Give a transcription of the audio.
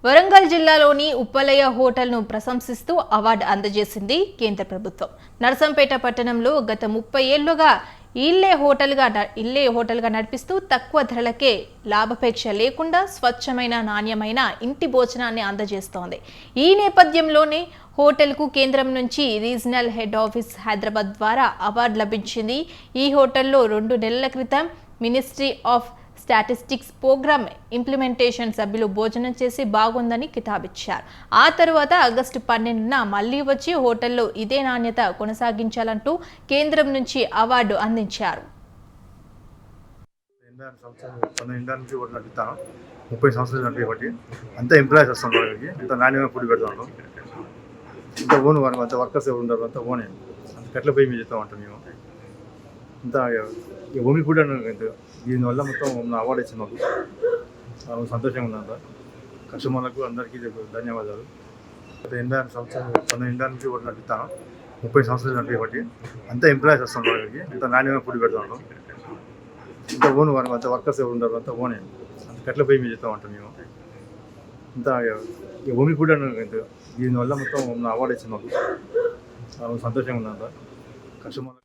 వరంగల్ జిల్లాలోని ఉప్పలయ్య హోటల్ను ప్రశంసిస్తూ అవార్డు అందజేసింది కేంద్ర ప్రభుత్వం. నర్సంపేట పట్టణంలో గత 30 ఏళ్లుగా ఇల్లే హోటల్గా నడిపిస్తూ తక్కువ ధరలకే లాభాపేక్ష లేకుండా స్వచ్ఛమైన నాణ్యమైన ఇంటి భోజనాన్ని అందజేస్తోంది. ఈ నేపథ్యంలోనే హోటల్కు కేంద్రం నుంచి రీజనల్ హెడ్ ఆఫీస్ హైదరాబాద్ ద్వారా అవార్డు లభించింది. ఈ హోటల్లో 2 నెలల క్రితం ministry of statistics program implementation సభ్యులు భోజనం చేసి బాగుందని కితాబిచ్చారు. ఆ తర్వాత ఆగస్టు 12న మళ్లీ వచ్చి హోటల్లో ఇదే నాణ్యత కొనసాగించాలంటూ కేంద్రం నుంచి అవార్డు అందించారు. 30 సంవత్సరాలు నడిపేబట్టి అంతా ఎంప్లాయీస్ వస్తున్నారు. వాళ్ళకి అంత నాణ్యమైన ఫుడ్ పెడుతున్నాం. ఇంత ఓన్ అంత వర్కర్స్ ఎవరు ఉండరు, అంతా ఓనే. అంత కట్ల పోయి మీద చెప్తాం అంటాం. మేము అంతా ఓమి ఫుడ్ అంటే దీనివల్ల మొత్తం అవార్డు ఇచ్చింది మాకు. సంతోషంగా ఉందంత. కస్టమర్లకు అందరికీ ధన్యవాదాలు. 8 సంవత్సరాలు నుంచి కూడా నడుపుతాను. 30 సంవత్సరాలు నడిపేబట్టి అంతా ఎంప్లాయీస్ వస్తున్నారు. వాళ్ళకి అంత నాణ్యమైన ఫుడ్ పెడుతున్నాం. ఇంత ఓన్ అంత వర్కర్స్ ఎవరు ఉండరు, అంతా ఓనే. అంత కట్ల పోయి మీద చెప్తాం అంటాం. మేము అంతా ఓమి ఫుడ్ అంటే దీనివల్ల మొత్తం అవార్డు ఇచ్చింది మాకు. సంతోషంగా ఉందంత. కస్టమర్